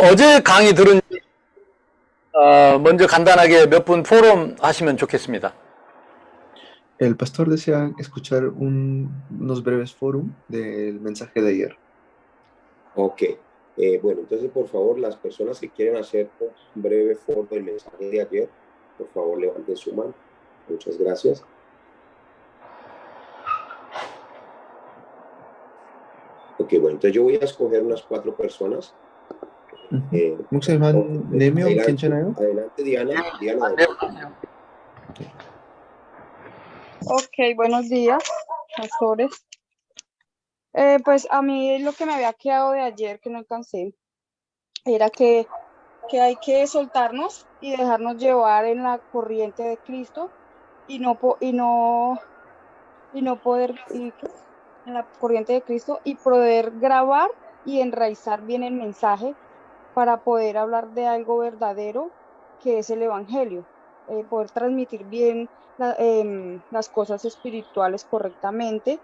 어제 강의 들은 먼저 간단하게 몇 분 포럼 하시면 좋겠습니다. El pastor desea escuchar unos breves forum del mensaje de ayer. Ok. Bueno, entonces por favor, las personas que quieren hacer un breve foro del mensaje de ayer, por favor levanten su mano. Muchas gracias. Ok, bueno, entonces yo voy a escoger unas 4 personas. 목사님 네 명 괜찮아요? Adelante, Diana. Diana, adelante. Ok, buenos días, pastores. Pues a mí lo que me había quedado de ayer, que no alcancé, era que hay que soltarnos y dejarnos llevar en la corriente de Cristo en la corriente de Cristo y poder grabar y enraizar bien el mensaje para poder hablar de algo verdadero que es el Evangelio, poder transmitir bien las cosas espirituales correctamente,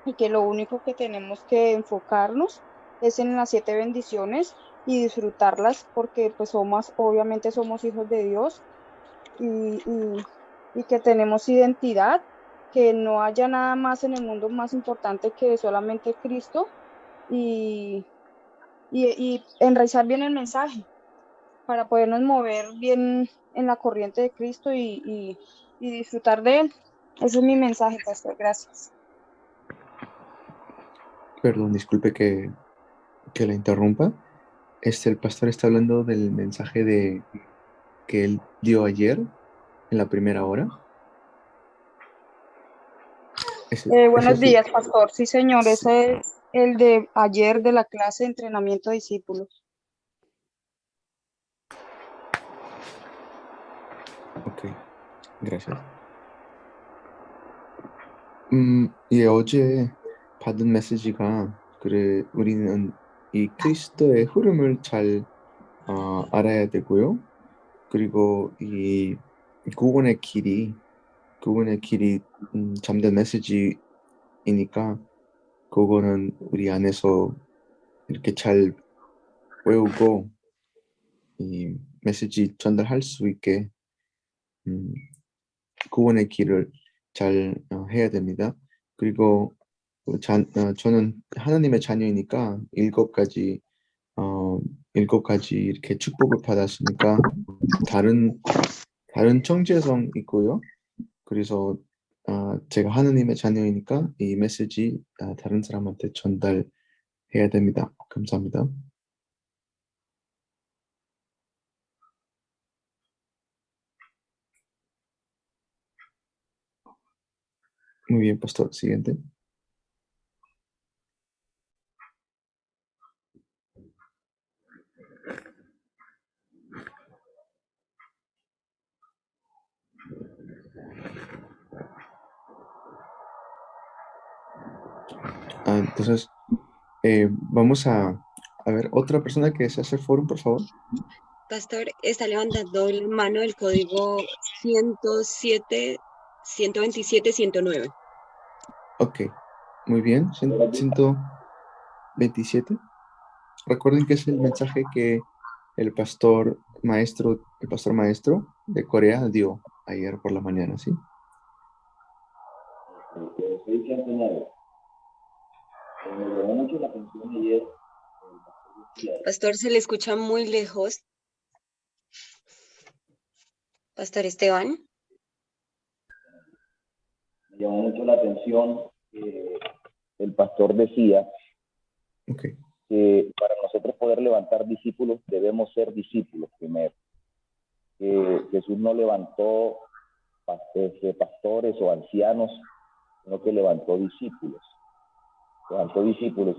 y que lo único que tenemos que enfocarnos es en las 7 bendiciones y disfrutarlas, porque pues obviamente somos hijos de Dios y que tenemos identidad, que no haya nada más en el mundo más importante que solamente Cristo, y enraizar bien el mensaje para podernos mover bien en la corriente de Cristo y disfrutar de él. Ese es mi mensaje, pastor. Gracias. Perdón, disculpe que la interrumpa. El pastor está hablando del mensaje que él dio ayer en la primera hora. Buenos días, pastor. Sí, señor. Ese es el de ayer de la clase de entrenamiento de discípulos. Ok, gracias. 어제 받은 메시지가 그래 우리는 이 그리스도의 흐름을 잘 알아야 되고요. 그리고 이 구원의 길이 잠든 메시지이니까 그거는 우리 안에서 이렇게 잘 외우고 이 메시지 전달할 수 있게 구원의 길을 잘 해야 됩니다. 그리고 저는 하나님의 자녀이니까 7가지 이렇게 축복을 받았으니까 다른 정체성 있고요. 그래서 제가 하나님의 자녀이니까 이 메시지 다른 사람한테 전달해야 됩니다. 감사합니다. Muy bien, pastor. Siguiente. Entonces, vamos a ver otra persona que desea hacer forum, por favor. Pastor, está levantando la mano el código 107, 127, 109. Ok, muy bien. 127. Recuerden que es el mensaje que el pastor maestro de Corea dio ayer por la mañana, ¿sí? Pastor, se le escucha muy lejos. Pastor Esteban. Me llamó mucho la atención que el pastor decía que para nosotros poder levantar discípulos debemos ser discípulos primero. Jesús no levantó pastores o ancianos, sino que levantó discípulos.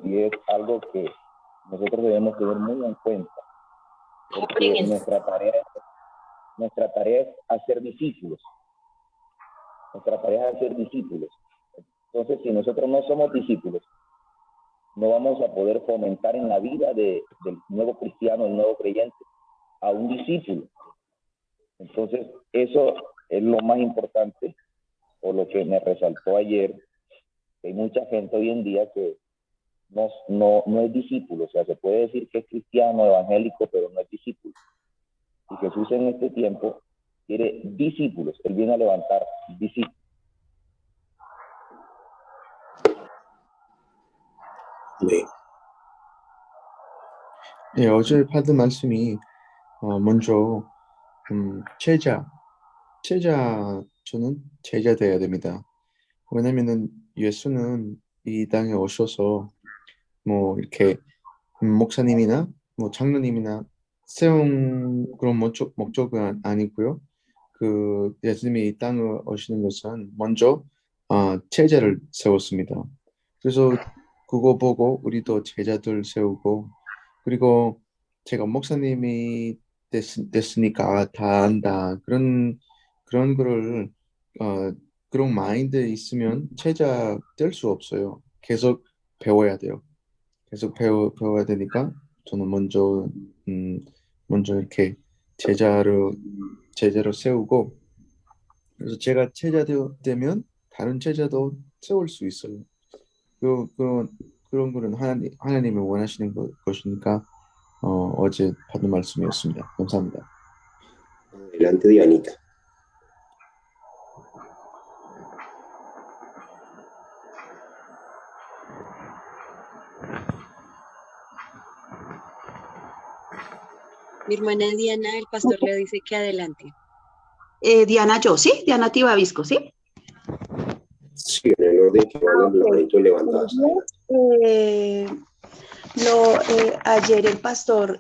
Y es algo que nosotros debemos tener muy en cuenta, porque nuestra tarea es hacer discípulos. Entonces, si nosotros no somos discípulos, no vamos a poder fomentar en la vida del nuevo cristiano, el nuevo creyente, a un discípulo. Entonces, eso es lo más importante, o lo que me resaltó ayer, que hay mucha gente hoy en día que no es discípulo. O sea, se puede decir que es cristiano, evangélico, pero no es discípulo. Y Jesús en este tiempo quiere discípulos. Él viene a levantar discípulos. 네. 예, 어제 받은 말씀이 먼저 저는 제자 돼야 됩니다. 왜냐면은 예수는 이 땅에 오셔서 뭐 이렇게 목사님이나 뭐 장로님이나 세운 그런 목적은 아니고요. 그 예수님이 이 땅에 오시는 것은 먼저 제자를 세웠습니다. 그래서 그거 보고 우리도 제자들 세우고, 그리고 제가 목사님이 됐으니까 다 안다, 그런 거를 그런 마인드 있으면 제자 될 수 없어요. 계속 배워야 돼요. 계속 배워야 되니까 저는 먼저 이렇게 제자로 세우고, 그래서 제가 제자 되면 다른 제자도 세울 수 있어요. 그런 거는 하나님이 원하시는 것이니까 어제 받은 말씀이었습니다. 감사합니다. Adelante, Dianita. Mi hermana Diana, el pastor le dice que adelante. Diana, yo, ¿sí? Diana Tibavisco, ¿sí? Sí, en el orden que van las manitos levantadas. Ayer el pastor,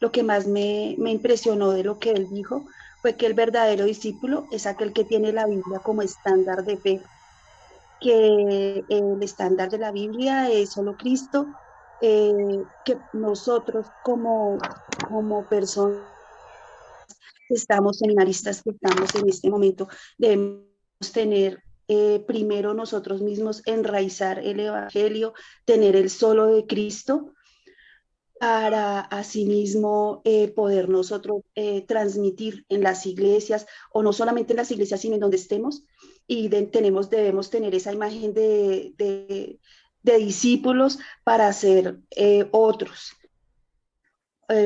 lo que más me impresionó de lo que él dijo fue que el verdadero discípulo es aquel que tiene la Biblia como estándar de fe, que el estándar de la Biblia es solo Cristo, que nosotros como personas que estamos seminaristas, que estamos en este momento, debemos tener primero nosotros mismos enraizar el Evangelio, tener el solo de Cristo, para asimismo poder nosotros transmitir en las iglesias, o no solamente en las iglesias, sino en donde estemos, y debemos tener esa imagen de discípulos para hacer otros,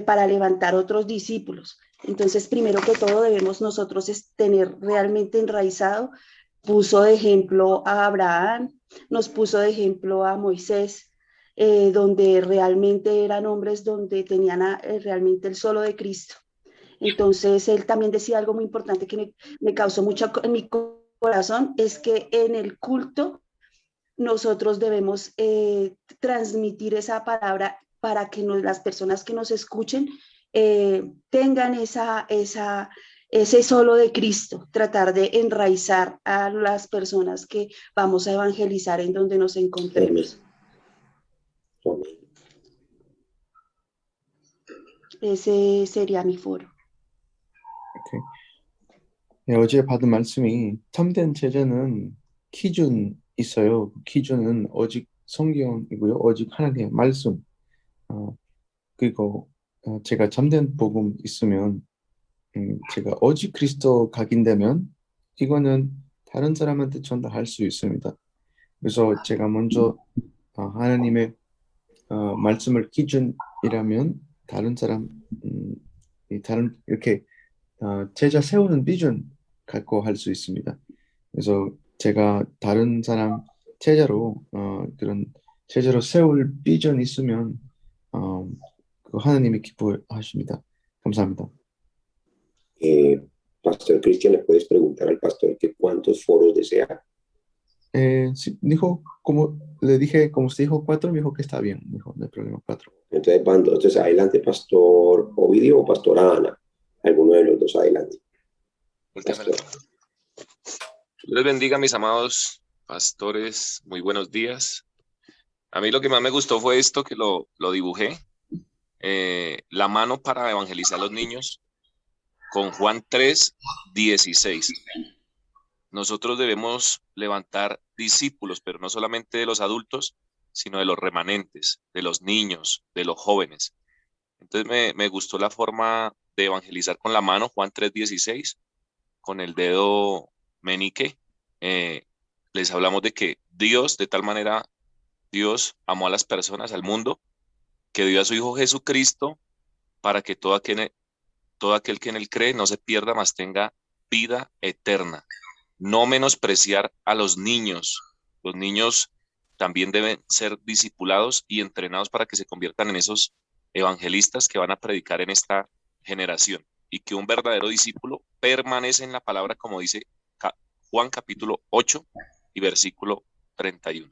para levantar otros discípulos. Entonces, primero que todo, debemos nosotros tener realmente enraizado. Puso de ejemplo a Abraham, nos puso de ejemplo a Moisés, donde realmente eran hombres donde tenían realmente el solo de Cristo. Entonces, él también decía algo muy importante que me causó mucho en mi corazón, es que en el culto nosotros debemos transmitir esa palabra para que las personas que nos escuchen tengan ese solo de Cristo, tratar de enraizar a las personas que vamos a evangelizar en donde nos encontremos. Amén. Ese sería mi foro. 오케이. 네, 어제 받은 말씀이 참된 제자는 기준 있어요. 그 기준은 오직 성경이고요. 오직 하나님의 말씀. 그리고 제가 참된 복음 있으면 제가 오직 그리스도 각인되면 이거는 다른 사람한테 전달할 수 있습니다. 그래서 제가 먼저 하나님의 말씀을 기준이라면 다른 사람 다른 이렇게 제자 세우는 비전 갖고 할 수 있습니다. 그래서 제가 다른 사람 제자로 그런 제자로 세울 비전 있으면 그 하나님이 기뻐하십니다. 감사합니다. Pastor Cristian, ¿le puedes preguntar al pastor que cuántos foros desea? Sí, dijo, como le dije, como usted dijo 4, me dijo que está bien, dijo, no hay problema, 4. Entonces van dos. Entonces, adelante, Pastor Ovidio o Pastora Ana. Alguno de los dos, adelante. Pastor. Dios les bendiga, mis amados pastores. Muy buenos días. A mí lo que más me gustó fue esto, que lo dibujé. La mano para evangelizar a los niños con Juan 3:16. Nosotros debemos levantar discípulos, pero no solamente de los adultos, sino de los remanentes, de los niños, de los jóvenes. Entonces me gustó la forma de evangelizar con la mano, Juan 3:16, con el dedo meñique. Les hablamos de que Dios de tal manera Dios amó a las personas, al mundo, que dio a su Hijo Jesucristo para que todo aquel que en él cree no se pierda, mas tenga vida eterna. No menospreciar a los niños. Los niños también deben ser discipulados y entrenados para que se conviertan en esos evangelistas que van a predicar en esta generación, y que un verdadero discípulo permanece en la palabra, como dice Juan capítulo 8 y versículo 31.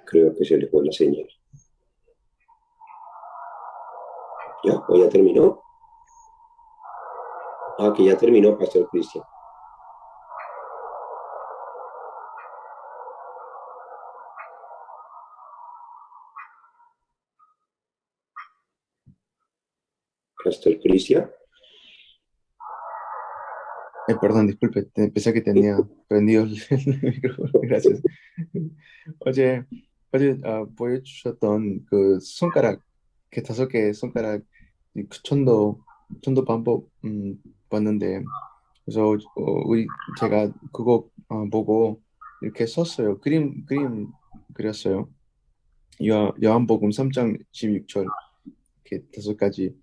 Creo que se le fue la señal. ¿Ya? ¿O ya terminó? Ah, que ya terminó, Pastor Cristian. Pastor Cristian. Perdón, disculpe, pensé que tenía prendido el micrófono. Gracias. 어제 보여주셨던 그 손가락, 그 5개의 손가락 이 천도 방법 봤는데, 그래서 제가 그거 보고 이렇게 썼어요. 그림 그렸어요. 요한복음 3장 16절 이렇게 5가지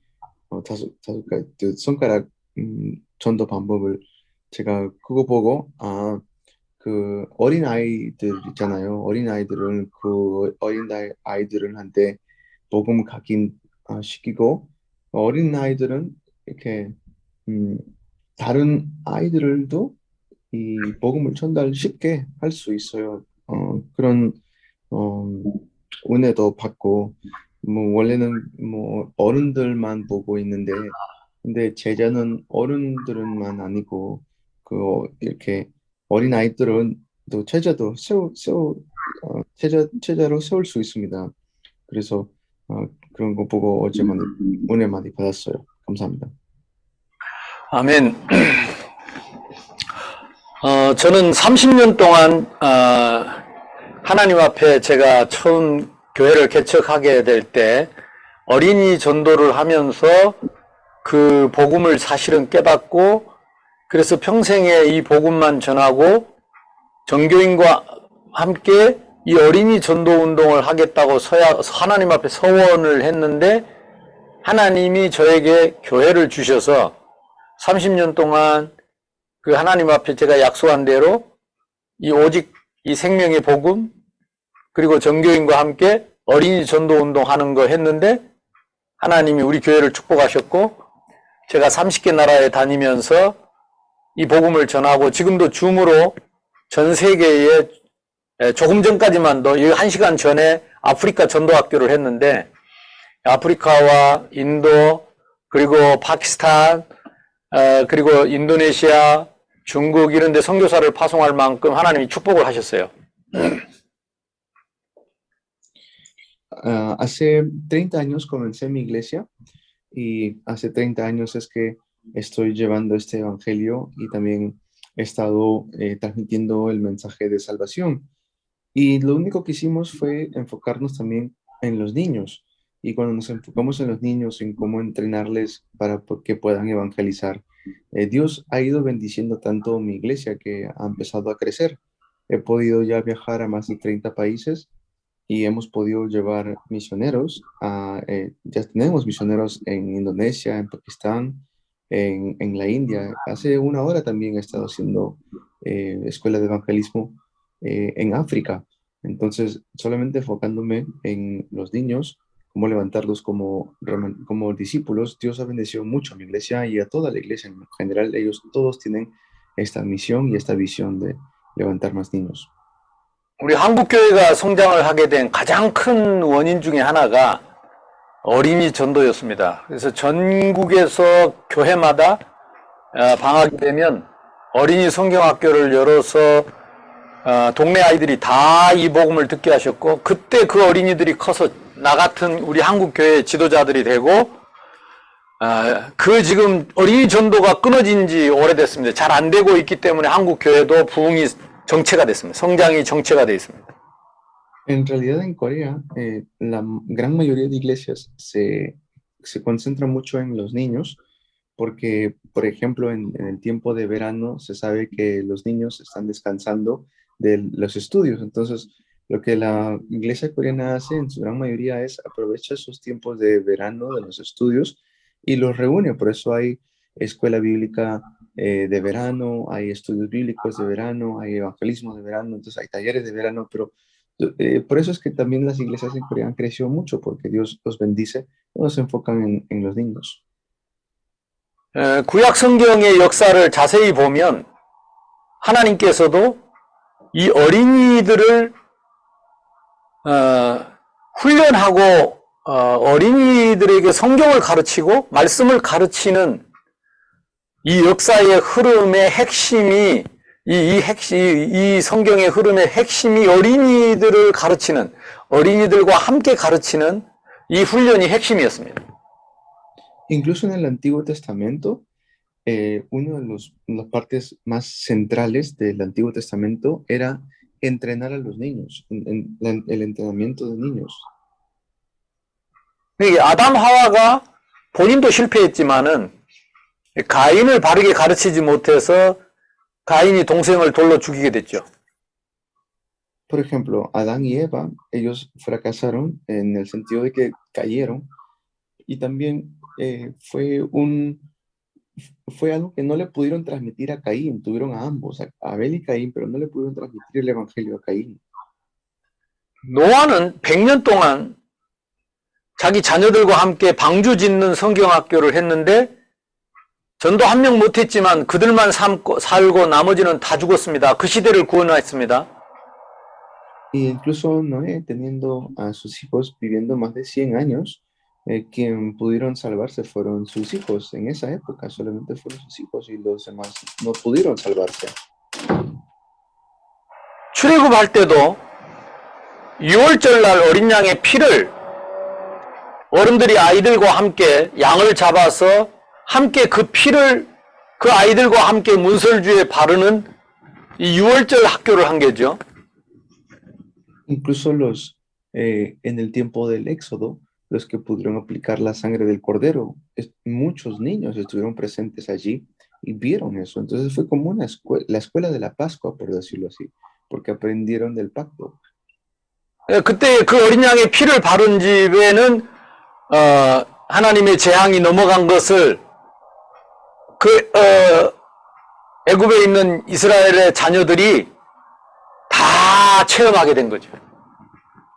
다섯 가지 그 손가락 전도 방법을 제가 그거 보고 그 어린 아이들 있잖아요. 어린 아이들은 그 아이들한테 복음 시키고, 어린 아이들은 이렇게 다른 아이들도 이 복음을 전달 쉽게 할 수 있어요. 그런 은혜도 받고, 뭐 원래는 뭐 어른들만 보고 있는데, 근데 제자는 어른들만 아니고 이렇게 어린 아이들은 또 제자로 세울 수 있습니다. 그래서 그런 거 보고 어제 많이 은혜 많이 받았어요. 감사합니다. 아멘. 저는 30년 동안 하나님 앞에 제가 처음 교회를 개척하게 될 때 어린이 전도를 하면서 그 복음을 사실은 깨닫고, 그래서 평생에 이 복음만 전하고 전교인과 함께 이 어린이 전도 운동을 하겠다고 하나님 앞에 서원을 했는데, 하나님이 저에게 교회를 주셔서 30년 동안 그 하나님 앞에 제가 약속한 대로 오직 이 생명의 복음 그리고 전교인과 함께 어린이 전도 운동하는 거 했는데, 하나님이 우리 교회를 축복하셨고 제가 30개 나라에 다니면서 이 복음을 전하고, 지금도 줌으로 전 세계에 조금 전까지만도 1시간 전에 아프리카 전도학교를 했는데, 아프리카와 인도 그리고 파키스탄 그리고 인도네시아, 중국 이런 데 선교사를 파송할 만큼 하나님이 축복을 하셨어요. Hace 30 años comencé mi iglesia y hace 30 años es que estoy llevando este evangelio y también he estado transmitiendo el mensaje de salvación. Y lo único que hicimos fue enfocarnos también en los niños. Y cuando nos enfocamos en los niños, en cómo entrenarles para que puedan evangelizar, Dios ha ido bendiciendo tanto mi iglesia que ha empezado a crecer. He podido ya viajar a más de 30 países y hemos podido llevar misioneros ya tenemos misioneros en Indonesia, en Pakistán, en la India. Hace una hora también he estado haciendo escuela de evangelismo en África. Entonces, solamente enfocándome en los niños, cómo levantarlos como discípulos, Dios ha bendecido mucho a mi iglesia y a toda la iglesia en general. Ellos todos tienen esta misión y esta visión de levantar más niños. 우리 한국교회가 성장을 하게 된 가장 큰 원인 중에 하나가 어린이 전도였습니다. 그래서 전국에서 교회마다 방학이 되면 어린이 성경학교를 열어서 동네 아이들이 다 이 복음을 듣게 하셨고, 그때 그 어린이들이 커서 나 같은 우리 한국교회 지도자들이 되고, 그 지금 어린이 전도가 끊어진 지 오래됐습니다. 잘 안 되고 있기 때문에 한국교회도 부흥이 정체가 됐습니다. 성장이 정체가 되어 있습니다. En realidad en Corea, la gran mayoría de iglesias se concentran mucho en los niños porque, por ejemplo, en el tiempo de verano se sabe que los niños están descansando de los estudios. Entonces, lo que la iglesia coreana hace en su gran mayoría es aprovecha esos tiempos de verano de los estudios y los reúne. Por eso hay escuela bíblica de verano, hay estudios bíblicos de verano, hay evangelismo de verano, entonces hay talleres de verano, pero por eso es que también las iglesias en Corea han crecido mucho, porque Dios los bendice, no se enfocan en los niños. 구약 성경의 역사를 자세히 보면 하나님께서도 이 어린이들을 훈련하고 어린이들에게 성경을 가르치고 말씀을 가르치는 이 역사의 흐름의 핵심이 이 성경의 흐름의 핵심이 어린이들을 가르치는 어린이들과 함께 가르치는 이 훈련이 핵심이었습니다. Incluso en el Antiguo Testamento, una de las partes más centrales del Antiguo Testamento era entrenar a los niños, el entrenamiento de niños. 아담 하와가 본인도 실패했지만은 가인을 바르게 가르치지 못해서 가인이 동생을 돌로 죽이게 됐죠. Por ejemplo, Adán y Eva, ellos fracasaron en el sentido de que cayeron y también fue algo que no le pudieron transmitir a Caín, tuvieron a ambos, a Abel y Caín, pero no le pudieron transmitir el evangelio a Caín. 노아는 100년 동안 자기 자녀들과 함께 방주 짓는 성경학교를 했는데 전도 한 명 못했지만 그들만 살고 나머지는 다 죽었습니다. 그 시대를 구원했습니다. Y incluso Noé, teniendo a sus hijos viviendo más de 100 años, quien pudieron salvarse fueron sus hijos. En esa época solamente fueron sus hijos y los demás no pudieron salvarse. 출애굽할 때도 6월절 날 어린 양의 피를 어른들이 아이들과 함께 양을 잡아서 함께 그 피를 그 아이들과 함께 문설주에 바르는 이 6월절 학교를 한 거죠. Incluso en el tiempo del Éxodo, los que pudieron aplicar la sangre del cordero, muchos niños estuvieron presentes allí y vieron eso. Entonces fue como la escuela de la Pascua, por decirlo así, porque aprendieron del pacto. 그때 그 어린 양의 피를 바른 집에는 하나님의 재앙이 넘어간 것을 애굽에 있는 이스라엘의 자녀들이 다 체험하게 된 거죠.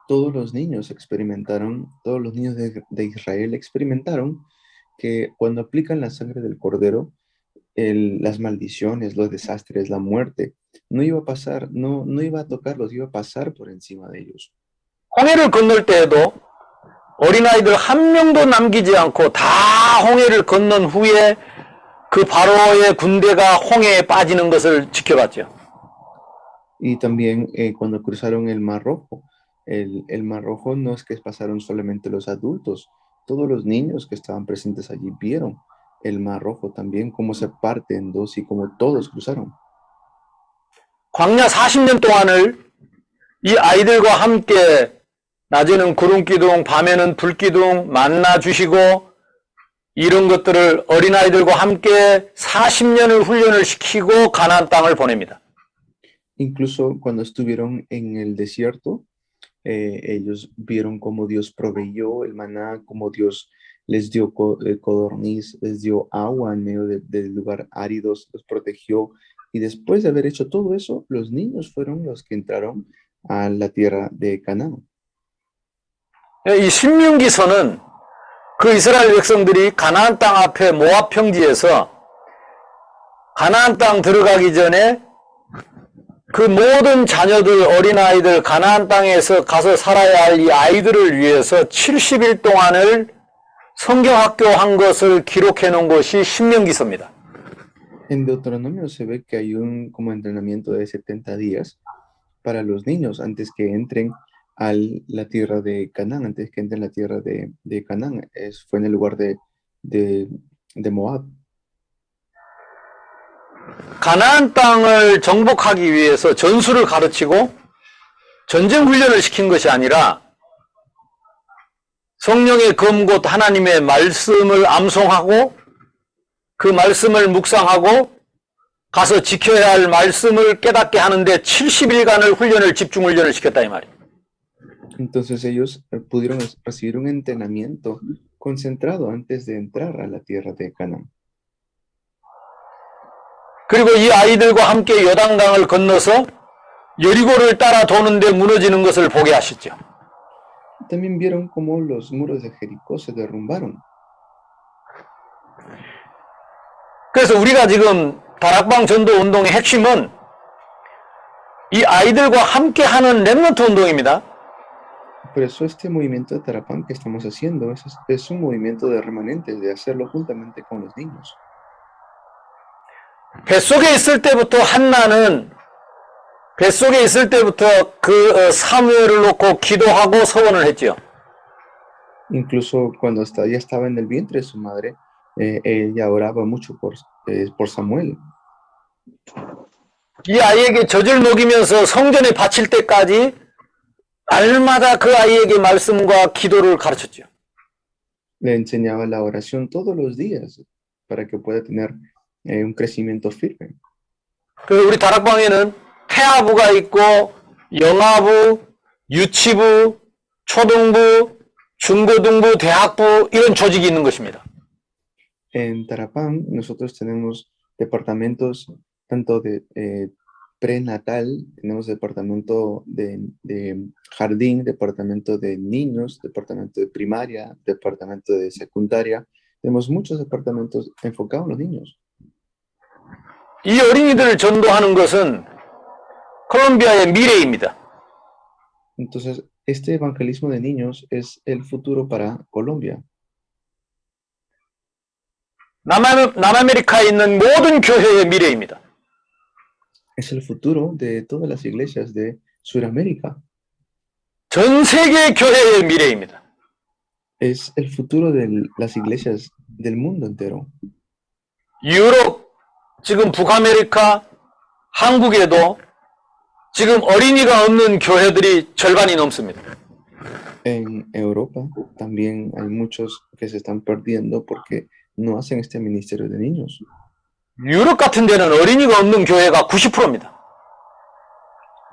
Todos los niños de Israel experimentaron que cuando aplican la sangre del cordero, las maldiciones, los desastres, la muerte, no iba a pasar, no iba a tocarlos, iba a pasar por encima de ellos. 홍해를 건널 때에도 어린아이들 한 명도 남기지 않고 다 홍해를 건넌 후에 그 바로의 군대가 홍해에 빠지는 것을 지켜봤죠. Y también cuando cruzaron el Mar Rojo, el Mar Rojo no es que pasaron solamente los adultos, todos los niños que estaban presentes allí vieron el Mar Rojo también, cómo se parte en dos y cómo todos cruzaron. 광야 40년 동안을 이 아이들과 함께 낮에는 구름기둥, 밤에는 불기둥, 만나 주시고 이런 것들을 어린아이들과 함께 40년을 훈련을 시키고 가나안 땅을 보냅니다. Incluso cuando estuvieron en el desierto, ellos vieron cómo Dios proveyó el maná, cómo Dios les dio codorniz, les dio agua en medio de lugar áridos, los protegió. Y después de haber hecho todo eso, los niños fueron los que entraron a la tierra de Canaán. 이 신명기서는 그 이스라엘 백성들이 가나안 땅 앞에 모압 평지에서 가나안 땅 들어가기 전에 그 모든 자녀들, 어린아이들, 가나안 땅에서 가서 살아야 할 이 아이들을 위해서 70일 동안을 성경학교한 것을 기록해 놓은 것이 신명기서입니다. En Deuteronomio se ve que hay un como entrenamiento de 70 días para los niños antes que entren a la tierra de Canaán, antes que entren a la tierra de Canaán. Fue en el lugar de Moab. 가나안 땅을 정복하기 위해서 전술을 가르치고 전쟁 훈련을 시킨 것이 아니라 성령의 검 곧 하나님의 말씀을 암송하고 그 말씀을 묵상하고 가서 지켜야 할 말씀을 깨닫게 하는데 70일간을 집중 훈련을 시켰다 이 말이에요. Entonces ellos pudieron recibir un entrenamiento concentrado antes de entrar a la tierra de Canaán. 그리고 이 아이들과 함께 요단강을 건너서 여리고를 따라 도는데 무너지는 것을 보게 하시죠. También vieron cómo los muros de Jericó se derrumbaron. 그래서 우리가 지금 다락방 전도 운동의 핵심은 이 아이들과 함께 하는 렘넌트 운동입니다. Por eso este movimiento de Tarapán que estamos haciendo es un movimiento de remanentes, de hacerlo juntamente con los niños. 뱃속에 있을 때부터 한나는 뱃속에 있을 때부터 그 사무엘을 놓고 기도하고 서원을 했지요. Incluso cuando ya estaba en el vientre de su madre, ella oraba mucho por Samuel. 이 아이에게 젖을 먹이면서 성전에 바칠 때까지 날마다 그 아이에게 말씀과 기도를 가르쳤죠. Le enseñaba la oración todos los días para que pueda tener un crecimiento firme. 그 우리 다락방에는 태아부가 있고 영아부, 유치부, 초등부, 중고등부, 대학부 이런 조직이 있는 것입니다. En Tarapán nosotros tenemos departamentos tanto de prenatal, tenemos departamento de jardín, departamento de niños, departamento de primaria, departamento de secundaria. Tenemos muchos departamentos enfocados en los niños. 이 어린이들을 전도하는 것은 콜롬비아의 미래입니다. Entonces, este evangelismo de niños es el futuro para Colombia. 남아메리카에 있는 모든 교회의 미래입니다. Es el futuro de todas las iglesias de Sudamérica. 전 세계 교회의 미래입니다. Es el futuro de las iglesias del mundo entero. 유럽, 지금 북아메리카, 한국에도 지금 어린이가 없는 교회들이 절반이 넘습니다. En Europa también hay muchos que se están perdiendo porque no hacen este ministerio de niños. 유럽 같은 데는 어린이가 없는 교회가 90%입니다.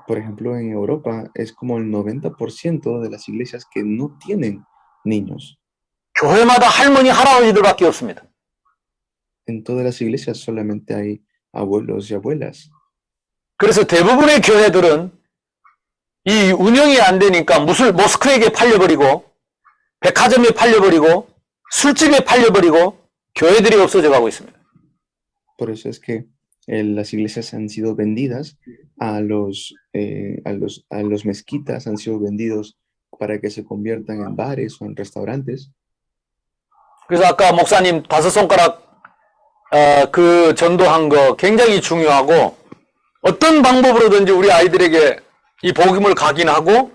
Por ejemplo, en Europa es como el 90% de las iglesias que no tienen niños. 교회마다 할머니, 할아버지들밖에 없습니다. En todas las iglesias solamente hay abuelos y abuelas. 그래서 대부분의 교회들은 이 운영이 안 되니까 모스크에게 팔려버리고 백화점에 팔려버리고 술집에 팔려버리고 교회들이 없어져 가고 있습니다. Por eso es que las iglesias han sido vendidas a los mezquitas, han sido vendidos para que se conviertan en bares o en restaurantes. 그래서 아까 목사님 5손가락 그 전도한 거 굉장히 중요하고 어떤 방법으로든지 우리 아이들에게 이 복음을 각인하고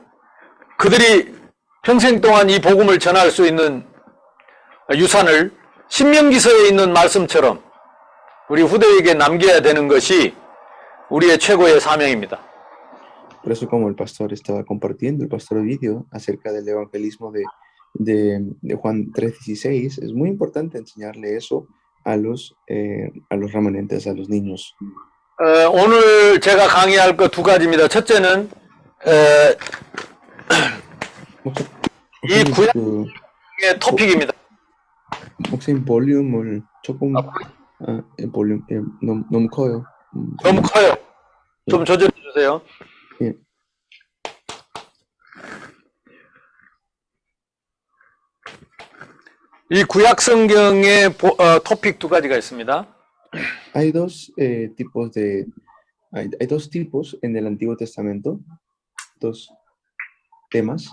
그들이 평생 동안 이 복음을 전할 수 있는 유산을 신명기서에 있는 말씀처럼 우리 후대에게 남겨야 되는 것이 우리의 최고의 사명입니다. Por eso, como el pastor estaba compartiendo, el pastor Ovidio, acerca del evangelismo de Juan 3:16, es muy importante enseñarle eso a los remanentes, a los niños. 오늘 제가 강의할 거 2가지입니다. 첫째는 이 구약의 토픽입니다. 혹시 볼륨을 조금 볼륨 너무 커요. 너무 커요. 좀 조절해 주세요. 예. 이 구약 성경의 토픽 2가지가 있습니다. Hay dos tipos en el Antiguo Testamento, dos temas.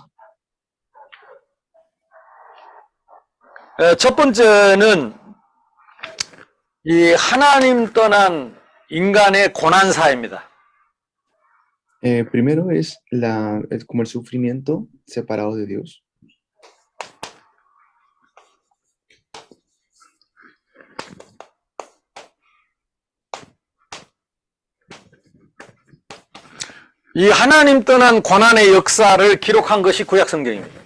첫 번째는 이 하나님 떠난 인간의 고난사입니다. Primero es como el sufrimiento separado de Dios. 이 하나님 떠난 고난의 역사를 기록한 것이 구약 성경입니다.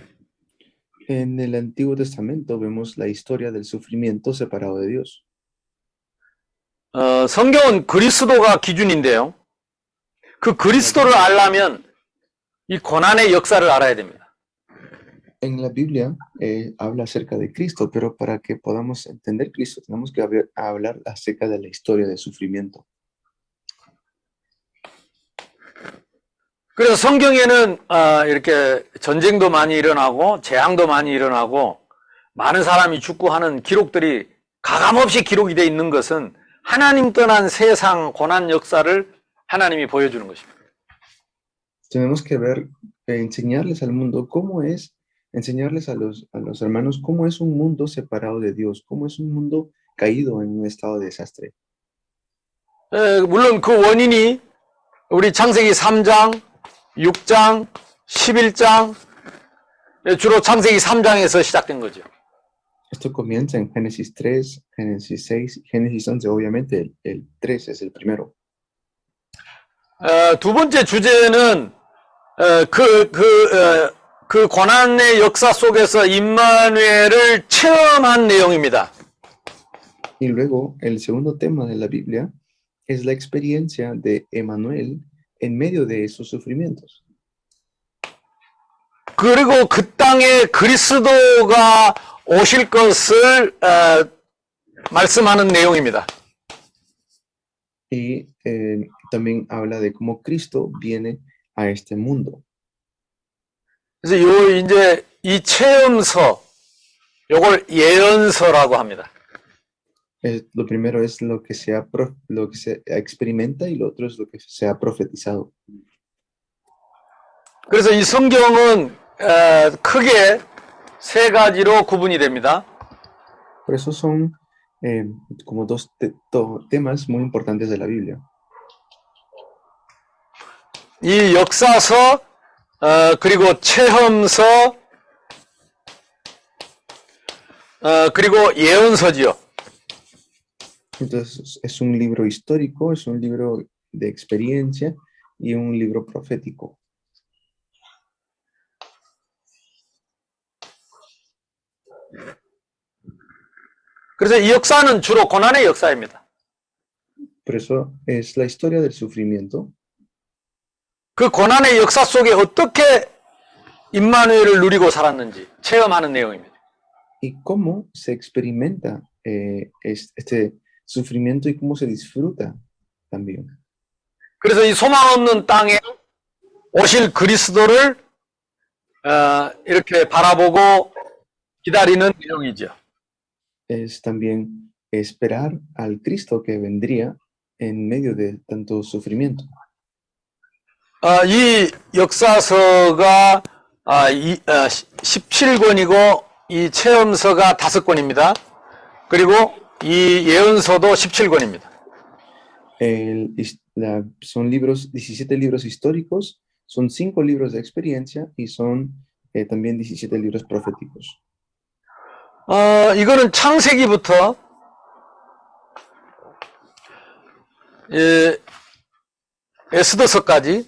En el Antiguo Testamento vemos la historia del sufrimiento separado de Dios. 성경은 그리스도가 기준인데요. 그 그리스도를 알려면 이 고난의 역사를 알아야 됩니다. En la Biblia habla acerca de Cristo, pero para que podamos entender Cristo tenemos que hablar acerca de la historia de sufrimiento. 그래서 성경에는 이렇게 전쟁도 많이 일어나고 재앙도 많이 일어나고 많은 사람이 죽고 하는 기록들이 가감없이 기록이 되어 있는 것은 하나님 떠난 세상 고난 역사를 하나님이 보여주는 것입니다. Tenemos que ver, enseñarles al mundo cómo es, enseñarles a los hermanos cómo es un mundo separado de Dios, cómo es un mundo caído en un estado de desastre. 물론 그 원인이 우리 창세기 3장, 6장, 11장, 주로 창세기 3장에서 시작된 거죠. Esto comienza en Génesis 3, Génesis 6, Génesis 11, obviamente el 3 es el primero. 두 번째 주제는 그 고난의 역사 속에서 임마누엘을 체험한 내용입니다. Y luego el segundo tema de la Biblia es la experiencia de Emmanuel en medio de esos sufrimientos. 그리고 그 땅에 그리스도가 오실 것을 말씀하는 내용입니다. Y también habla de cómo Cristo viene a este mundo. 그래서 이제 이 체험서, 요걸 예언서라고 합니다. Lo primero es lo que se experimenta y lo otro es lo que se ha profetizado. 그래서 이 성경은 크게 세 가지로 구분이 됩니다. Por eso son como dos temas muy importantes de la Biblia. 이 역사서, 그리고 체험서, 그리고 예언서지요. Entonces es un libro histórico, es un libro de experiencia y un libro profético. 그래서 이 역사는 주로 고난의 역사입니다. Por eso es la historia del sufrimiento. 그 고난의 역사 속에 어떻게 임마누엘을 누리고 살았는지 체험하는 내용입니다. Y cómo se experimenta este sufrimiento y cómo se disfruta también. 그래서 이 소망 없는 땅에 오실 그리스도를 이렇게 바라보고 기다리는 내용이죠. Es también esperar al Cristo que vendría en medio de tanto sufrimiento. 이 역사서가 17권이고 이 체험서가 5권입니다. 그리고 이 예언서도 17권입니다. Son 17 libros históricos, son 5 libros de experiencia y son también 17 libros proféticos. 이거는 창세기부터 에스더서까지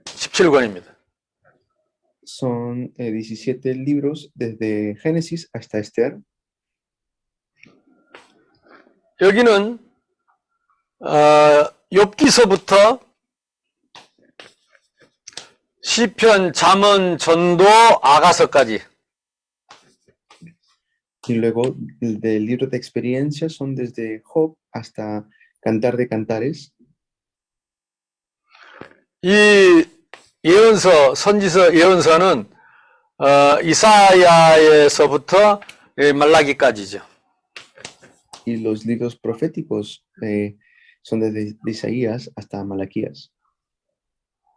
17권입니다. Son 17 libros desde Génesis hasta Esther. 여기는 욥기서부터 시편, 잠언, 전도, 아가서까지. Y luego del libro de experiencia son desde Job hasta Cantar de Cantares. 이 예언서, 선지서, 예언서는 이사야에서부터 말라기까지죠. Y los libros proféticos son desde Isaías hasta Malaquías.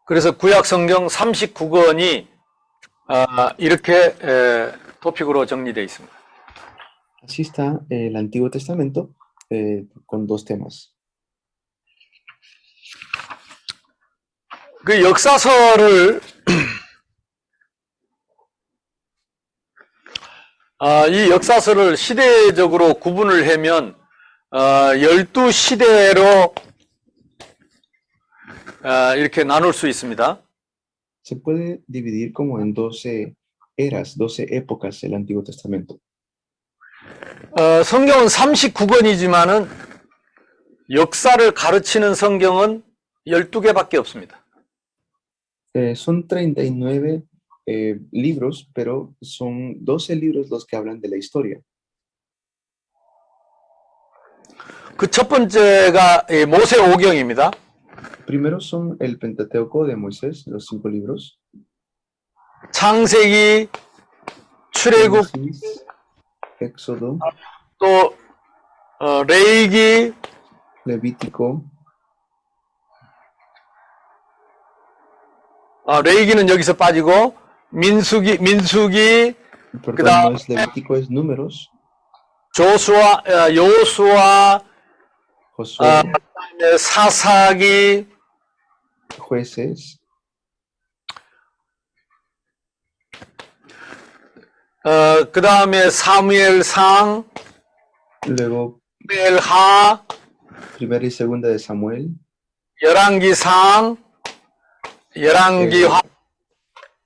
그래서 구약 성경 39권이 이렇게 토픽으로 정리되어 있습니다. Así está el Antiguo Testamento con 2 temas. 그 역사서를 이 역사서를 시대적으로 구분을 하면 12시대로 이렇게 나눌 수 있습니다. Se puede dividir como en 12 eras, 12 épocas el Antiguo Testamento. 성경은 39권이지만은 역사를 가르치는 성경은 12개밖에 없습니다. Son 39 libros, pero son 12 libros los que hablan de la historia. 그 첫 번째가 모세오경입니다. Primero son el Pentateuco de Moisés, los 5 libros. 창세기, 출애굽, Génesis, Éxodo, 또 레위기, Levítico. 레위기는 여기서 빠지고 민수기, Perdón, Queda- no es Levítico, es Números, 조수아, 여호수아, Josué, 사사기, Jueces, 그 다음에 사무엘상, luego 사무엘하, Primera y Segunda de Samuel, 열왕기상, 열왕기하,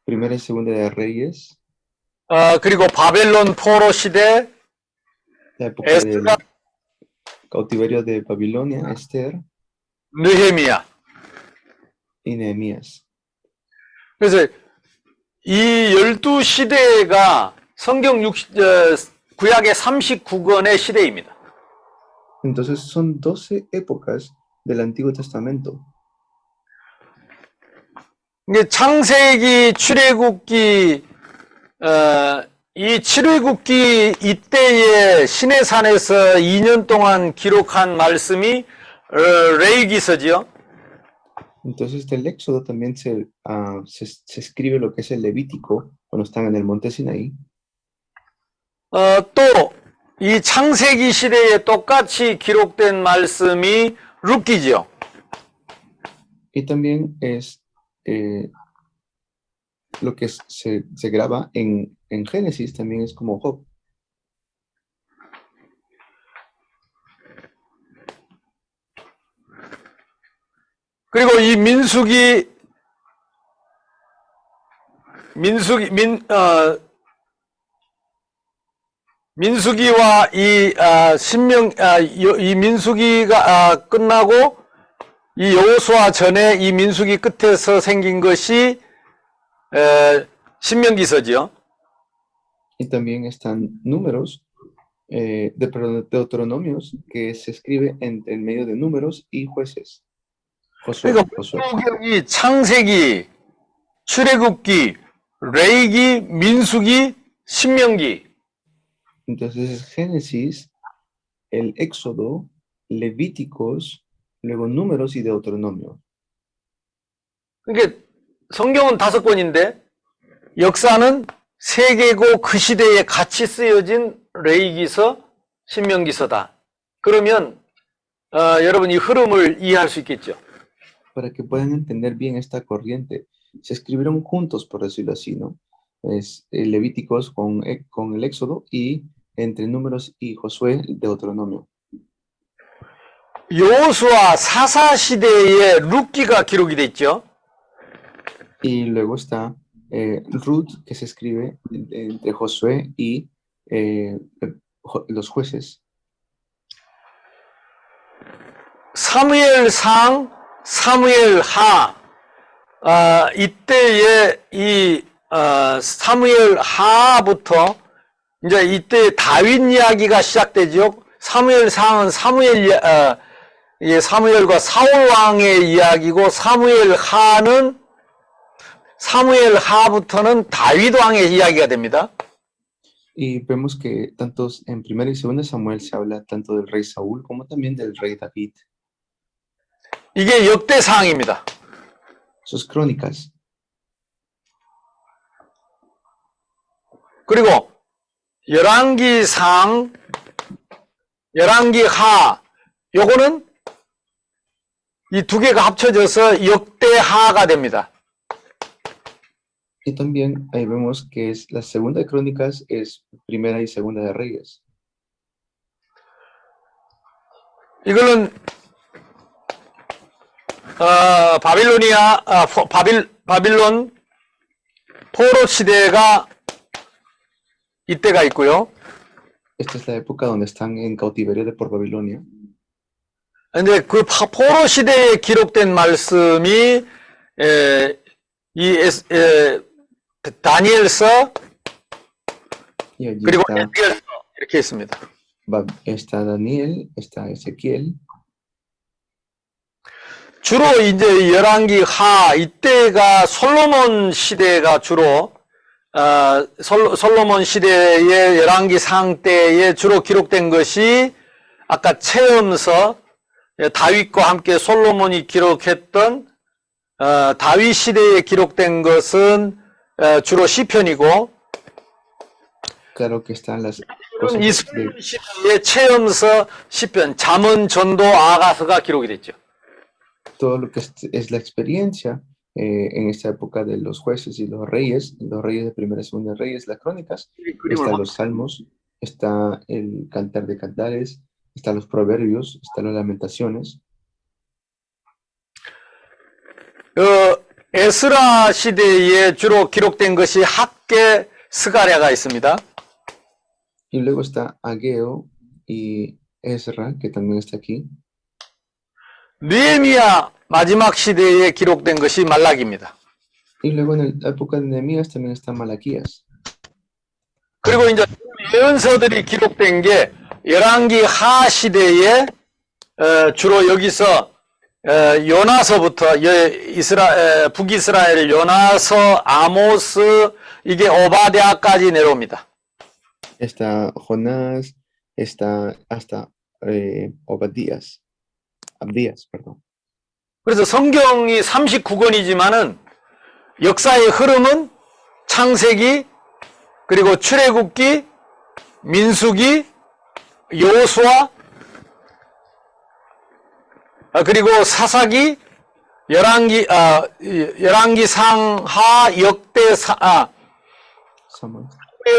Primera y Segunda de Reyes, 그리고 바벨론 포로 시대, la época del 에스라, cautiverio de Babilonia, Esther 느헤미야. y Nehemías. 그래서 이 12시대가 성경 구약의 39권의 시대입니다. Entonces son 12 épocas del Antiguo Testamento. 이게 창세기, 출애굽기, 이 출애굽기 이때의 시내산에서 2년 동안 기록한 말씀이 레위기서지요. Entonces del Éxodo también se escribe lo que es el Levítico cuando están en el monte Sinaí. 또 이 창세기 시대에 똑같이 기록된 말씀이 룻기지요. Y también es lo que se graba en Génesis, también es como Job. 그리고 이 민수기와 이 이 민수기가 끝나고 이 여호수아 전에 이 민수기 끝에서 생긴 것이 신명기서지요. Y también están números, perdón, Deuteronomios, que se escribe en medio de números y jueces. Josué. 그러니까 이 창세기, 출애굽기, 레위기, 민수기, 신명기. Entonces es Génesis, el Éxodo, Levíticos, luego Números y Deuteronomio. 그러니까 성경은 5권인데 역사는 3개고 그 시대에 같이 쓰여진 레위기서, 신명기서다. 그러면 여러분 이 흐름을 이해할 수 있겠죠. Para que puedan entender bien esta corriente, se escribieron juntos, por decirlo así, ¿no? Es Levíticos con el Éxodo y entre Números y Josué, Deuteronomio. 여호수아 사사 시대에 룻기가 기록이 됐죠. Y luego está Ruth, que se escribe entre Josué y los jueces. 사무엘상, 사무엘하, 이때의 이 사무엘하부터 이제 이때 다윗 이야기가 시작되죠. 사무엘상은 사무엘과 사울 왕의 이야기고 사무엘하부터는 다윗 왕의 이야기가 됩니다. Y vemos que tanto en 1 y 2 Samuel se habla tanto del rey Saúl como también del rey David. 이게 역대상입니다. Sus crónicas. 그리고 열왕기상, 열왕기하, 요거는 이 두 개가 합쳐져서 역대하가 됩니다. Y también ahí vemos que es la segunda de crónicas es primera y segunda de reyes. 이거는 바빌론 포로 시대가 이때가 있고요. Esta es la época donde están en cautiverio por Babilonia. 근데 그 포로 시대에 기록된 말씀이 다니엘서 Y allí 그리고 está, 에스겔서 이렇게 있습니다. está Daniel, está Ezequiel. 주로 이제 열왕기 하 이때가 솔로몬 시대가 주로 솔로몬 시대의 열왕기 상 때에 주로 기록된 것이 아까 체험서 다윗과 함께 솔로몬이 기록했던 다윗 시대에 기록된 것은 주로 시편이고 Claro que están las cosas 이스라엘 시대의 체험서 시편 잠언 전도 아가서가 기록이 됐죠. todo lo que es la experiencia en esta época de los jueces y los reyes de primera y segunda reyes, las crónicas, están los salmos, está el cantar de cantares, están los proverbios, están las lamentaciones. 에스라 시대에 주로 기록된 것이 학계 스가랴가 있습니다. Y luego está Ageo y Ezra, que también está aquí. 느헤미야 마지막 시대에 기록된 것이 말라기입니다. Y luego en la época de Nehemías también está Malaquías. 그리고 이제 예언서들이 기록된 게 열왕기 하 시대에 주로 여기서 요나서부터 북이스라엘 요나서 아모스 이게 오바댜까지 내려옵니다. Está Jonás, está hasta Abdías, perdón. 그래서 성경이 39권이지만은 역사의 흐름은 창세기 그리고 출애굽기 민수기 여호수아 그리고 사사기 열왕기 상하 역대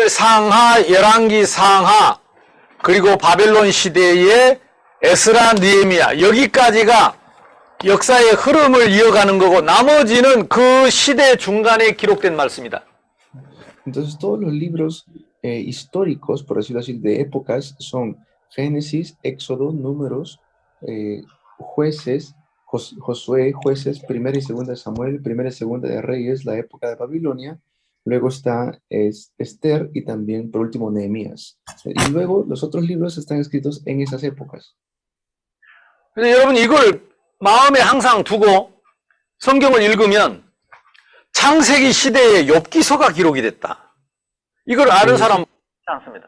상하 열왕기 상하 그리고 바벨론 시대의 에스라 느헤미야 여기까지가 역사의 흐름을 이어가는 거고 나머지는 그 시대 중간에 기록된 말씀이다. Entonces todos los libros históricos, por decirlo así, de épocas son Génesis, Éxodo, Números, Jueces, Josué, Jueces, Primera y Segunda de Samuel, Primera y Segunda de Reyes, la época de Babilonia, luego está Esther y también por último Nehemías. Y luego los otros libros están escritos en esas épocas. 근데 여러분 이걸 마음에 항상 두고 성경을 읽으면 창세기 시대에 욥기서가 기록이 됐다. 이걸 아는 사람은 않습니다.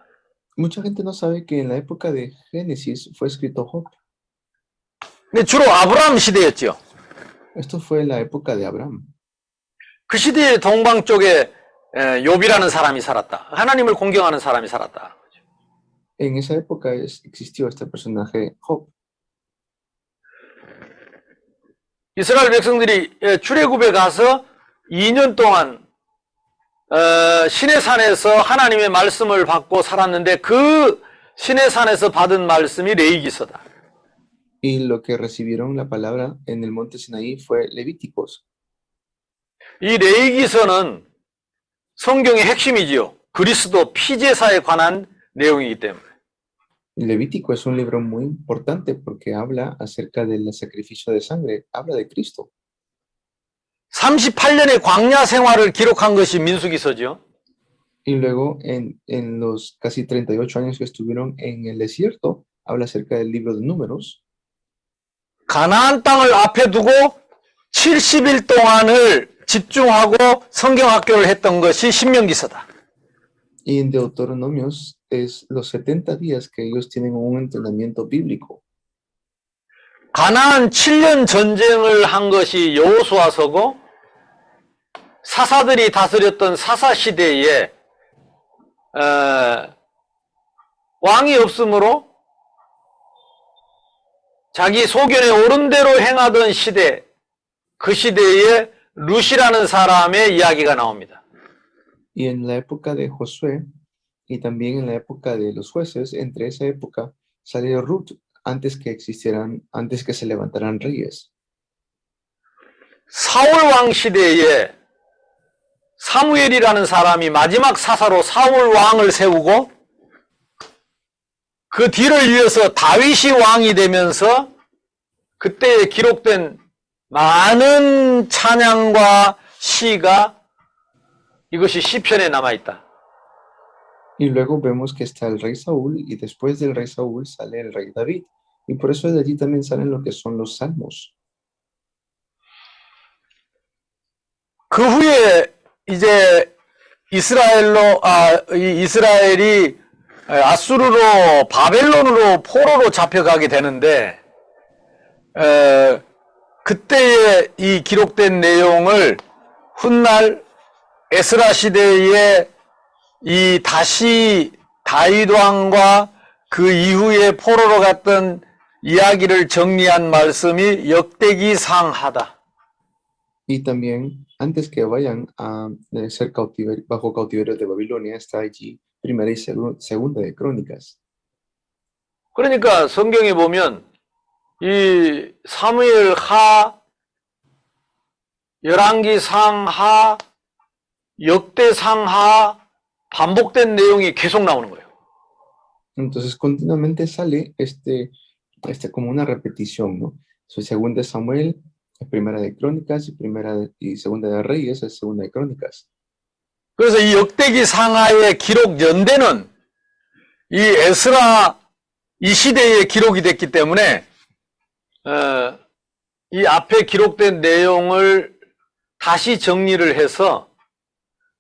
Mucha gente no sabe que en la época de Génesis fue escrito Job. 근데 주로 아브라함 시대였죠. Esto fue la época de Abraham. 그 시대의 동방 쪽에 욥이라는 사람이 살았다. 하나님을 공경하는 사람이 살았다. En esa época existió este personaje Job. 이스라엘 백성들이 출애굽에 가서 2년 동안 시내산에서 하나님의 말씀을 받고 살았는데 그 시내산에서 받은 말씀이 레위기서다. Y lo que recibieron la palabra en el monte Sinaí fue Levíticos. 이 레위기서는 성경의 핵심이지요. 그리스도 피제사에 관한 내용이기 때문에. Levítico es un libro muy importante porque habla acerca del sacrificio de sangre, habla de Cristo. 38년의 광야 생활을 기록한 것이 민수기서죠. Y luego en los casi 38 años que estuvieron en el desierto, habla acerca del libro de Números. 가나안 땅을 앞에 두고 70일 동안을 집중하고 성경 학교를 했던 것이 신명기서다. Y en Deuteronomios es los 70 días que ellos tienen un entrenamiento bíblico. 가나안 7년 전쟁을 한 것이 여호수아서고 사사들이 다스렸던 사사 시대에 왕이 없으므로 자기 소견에 옳은 대로 행하던 시대, 그 시대에 룻이라는 사람의 이야기가 나옵니다. Y en la época de Josué y también en la época de los jueces, entre esa época salió Ruth antes que se levantaran reyes. 사울 왕 시대에 사무엘이라는 사람이 마지막 사사로 사울 왕을 세우고 그 뒤를 이어서 다윗이 왕이 되면서 그때에 기록된 많은 찬양과 시가 이것이 시편에 남아 있다. Y luego vemos que está el rey Saúl y después del rey Saúl sale el rey David. Y por eso de allí también salen lo que son los salmos. 그 후에 이제 이스라엘이 아수르로 바벨론으로 포로로 잡혀가게 되는데 그때에 이 기록된 내용을 훗날 에스라 시대에 이 다시 다윗 왕과 그 이후에 포로로 갔던 이야기를 정리한 말씀이 역대기상하다. Y también, antes que vayan a ser bajo cautiverio de Babilonia, está allí primera y segunda de Crónicas. 그러니까 성경에 보면 이 사무엘 하, 열왕기 상하, 역대 상하 반복된 내용이 계속 나오는 거예요. Entonces, continuamente sale como una repetición, ¿no? Segunda de Samuel, primera de Crónicas, y segunda de Reyes, es segunda de Crónicas. 그래서 이 역대기 상하의 기록 연대는 이 에스라 이 시대에 기록이 됐기 때문에 이 앞에 기록된 내용을 다시 정리를 해서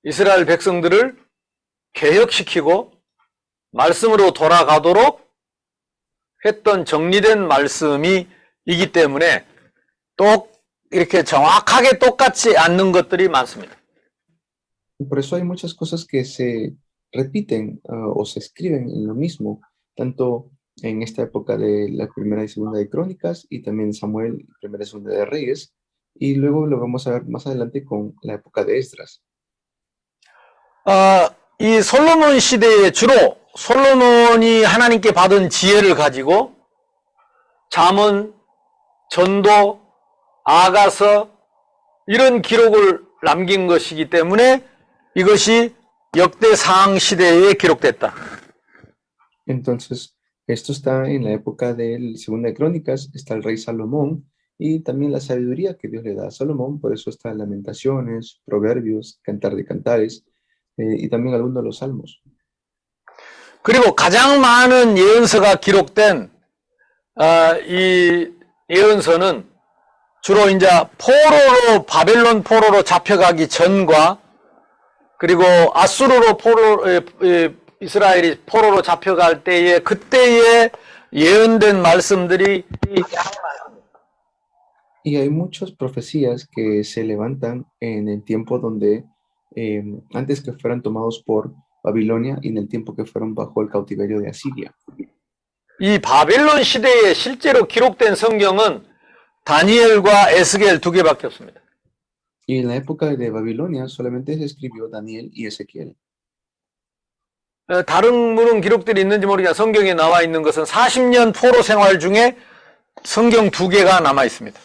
이스라엘 백성들을 개혁시키고 말씀으로 돌아가도록 했던 정리된 말씀이기 때문에 또 이렇게 정확하게 똑같지 않는 것들이 많습니다. Por eso hay muchas cosas que se repiten o se escriben en lo mismo, tanto en esta época de la primera y segunda de Crónicas y también Samuel, primera y segunda de Reyes, y luego lo vamos a ver más adelante con la época de Esdras. 이 솔로몬 시대에 주로 솔로몬이 하나님께 받은 지혜를 가지고 잠언, 전도, 아가서 이런 기록을 남긴 것이기 때문에 이것이 역대상 시대에 기록됐다. Entonces, esto está en la época de segunda de Crónicas, está el rey Salomón y también la sabiduría que Dios le da a Salomón, por eso está Lamentaciones, Proverbios, Cantar de Cantares y también algunos de los salmos. 그리고 가장 많은 예언서가 기록된 이 예언서는 주로 이제 바벨론 포로로 잡혀가기 전과 그리고 아수르로 이스라엘이 포로로 잡혀갈 때에 그때에 예언된 말씀들이 Y hay muchas profecías que se levantan en el tiempo donde antes que fueran tomados por Babilonia y en el tiempo que fueron bajo el cautiverio de Asiria. 이 바벨론 시대에 실제로 기록된 성경은 다니엘과 에스겔 두 개밖에 없습니다. Y en la época de Babilonia solamente se escribió Daniel y Ezequiel. 다른 물은 기록들이 있는지 모르겠지만 성경에 나와 있는 것은 40년 포로 생활 중에 성경 두 개가 남아 있습니다.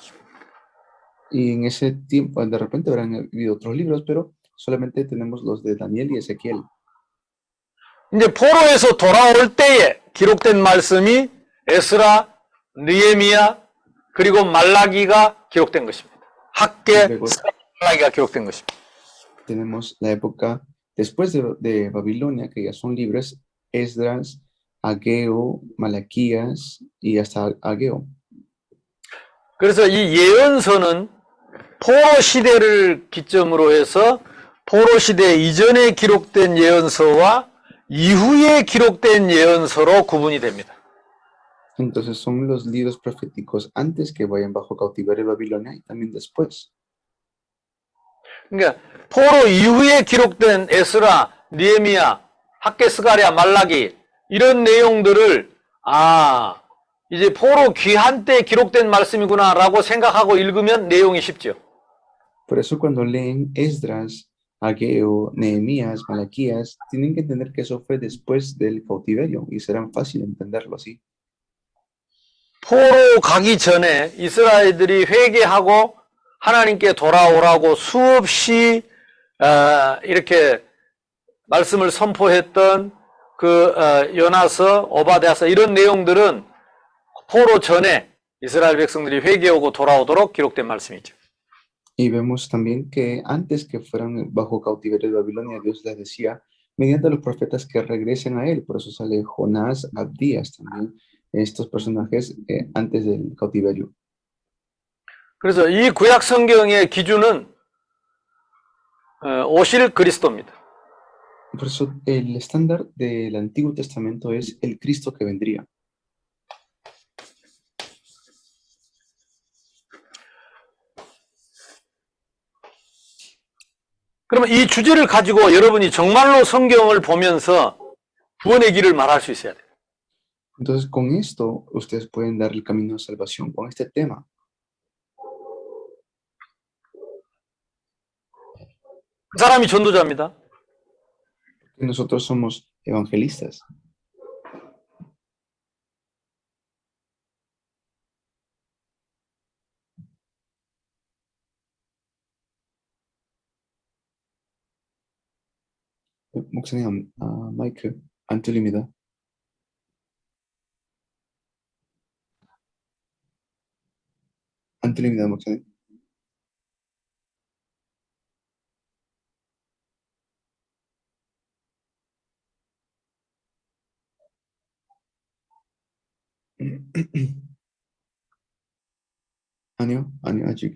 Y en ese tiempo, de repente habrán habido otros libros, pero solamente tenemos los de Daniel y Ezequiel. 이제 포로에서 돌아올 때에 기록된 말씀이 에스라, 느헤미야, 그리고 말라기가 기록된 것입니다. 학계, 말라기가 기록된 것입니다. Tenemos la época después de Babilonia, que ya son libres, Esdras, Ageo, Malaquías y hasta Ageo. 그래서 이 예언서는 포로 시대를 기점으로 해서 포로 시대 이전에 기록된 예언서와 이후에 기록된 예언서로 구분이 됩니다. Entonces son los libros proféticos antes que vayan bajo cautiverio de Babilonia y también después. 그러니까 포로 이후에 기록된 에스라, 느헤미야, 학계, 스가랴, 말라기 이런 내용들을 이제 포로 귀환 때 기록된 말씀이구나라고 생각하고 읽으면 내용이 쉽죠. Por eso cuando leen Esdras, Ageo, Nehemías, Malaquías, tienen que entender que eso fue después del cautiverio y serán fácil entenderlo así. 포로 가기 전에 이스라엘들이 회개하고 하나님께 돌아오라고 수없이 이렇게 말씀을 선포했던 그 요나서, 오바댜서 이런 내용들은 포로 전에 이스라엘 백성들이 회개하고 돌아오도록 기록된 말씀이죠. Y vemos también que antes que fueran bajo cautiverio de Babilonia, Dios les decía, mediante los profetas, que regresen a Él. Por eso sale Jonás, Abdías también, estos personajes antes del cautiverio. 그래서 이 구약 성경의 기준은 오실 그리스도입니다. Por eso el estándar del Antiguo Testamento es el Cristo que vendría. 그러면 이 주제를 가지고 여러분이 정말로 성경을 보면서 구원의 길을 말할 수 있어야 돼요. Entonces, con esto, ustedes pueden dar el camino de salvación con este tema. 그 사람이 전도자입니다. Nosotros somos evangelistas. 목사님, 마이크 안 들립니다. 안 들립니다, 목사님. 아니요,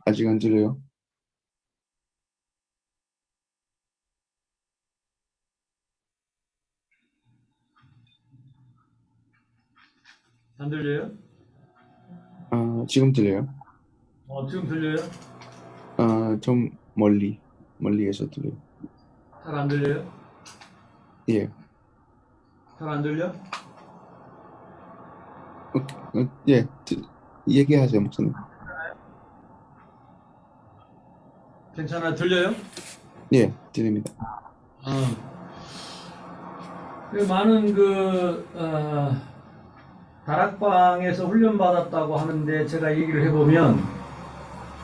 아직 안 들려요. 안 들려요? 지금 들려요? 지금 들려요? 좀 멀리에서 들려요. 잘 안 들려요? 예. 잘 안 들려? 예, 얘기하세요, 목사님. 괜찮아, 들려요? 예, 들립니다. 많은 다락방에서 훈련받았다고 하는데, 제가 얘기를 해보면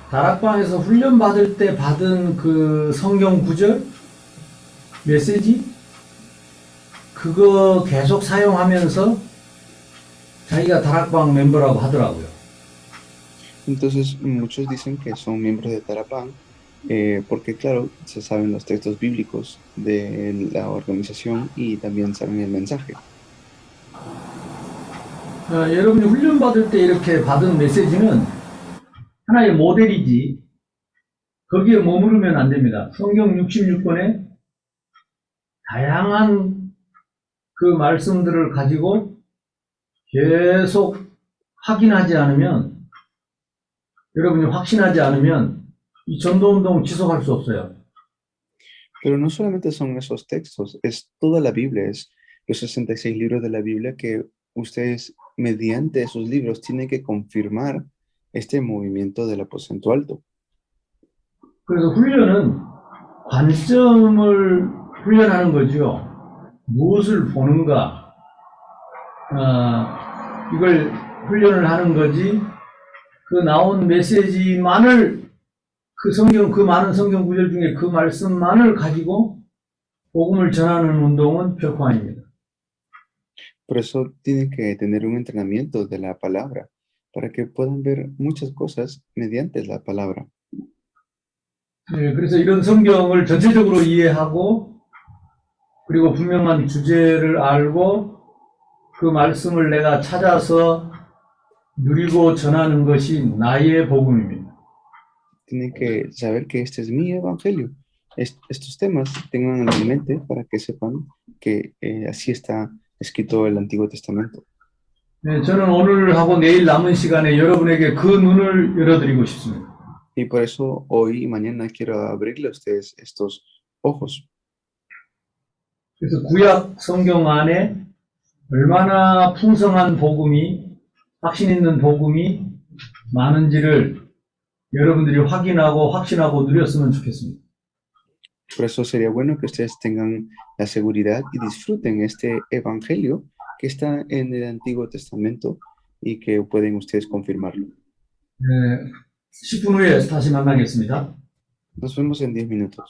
다락방에서 훈련받을 때 받은 그 성경 구절, 메시지, 그거 계속 사용하면서 자기가 다락방 멤버라고 하더라고요. Entonces, muchos dicen que son miembros de Tarapán, porque claro, se saben los textos bíblicos de la organización y también saben el mensaje. 여러분이 훈련받을 때 이렇게 받은 메시지는 하나의 모델이지, 거기에 머무르면 안 됩니다. 성경 66권에 다양한 그 말씀들을 가지고 계속 확인하지 않으면, 여러분이 확신하지 않으면 이 전도운동 지속할 수 없어요. Pero no solamente son esos textos, es toda la Biblia, es los 66 libros de la Biblia que ustedes, mediante esos libros, tienen que confirmar este movimiento del aposento alto. 그래서 훈련은 관점을 훈련하는 거죠. 무엇을 보는가, 이걸 훈련을 하는 거지, 그 나온 메시지만을, 그 많은 성경 구절 중에 그 말씀만을 가지고 복음을 전하는 운동은 결코 아닙니다. Por eso tienen que tener un entrenamiento de la palabra, para que puedan ver muchas cosas mediante la palabra. 네, 그래서 이런 성경을 전체적으로 이해하고, 그리고 분명한 주제를 알고, 그 말씀을 내가 찾아서 누리고 전하는 것이 나의 복음입니다. Tienen que saber que este es mi evangelio. Estos temas tengan en mente para que sepan que así está escrito el Antiguo Testamento. 네, 저는 오늘하고 내일 남은 시간에 여러분에게 그 눈을 열어드리고 싶습니다. Y por eso hoy y mañana quiero abrirle a ustedes estos ojos. 그래서 구약 성경 안에 얼마나 풍성한 복음이, 확신 있는 복음이 많은지를 여러분들이 확인하고 확신하고 누렸으면 좋겠습니다. Por eso sería bueno que ustedes tengan la seguridad y disfruten este evangelio que está en el Antiguo Testamento y que pueden ustedes confirmarlo. 네, 10분 후에 다시 만나겠습니다. Nos vemos en 10 minutos.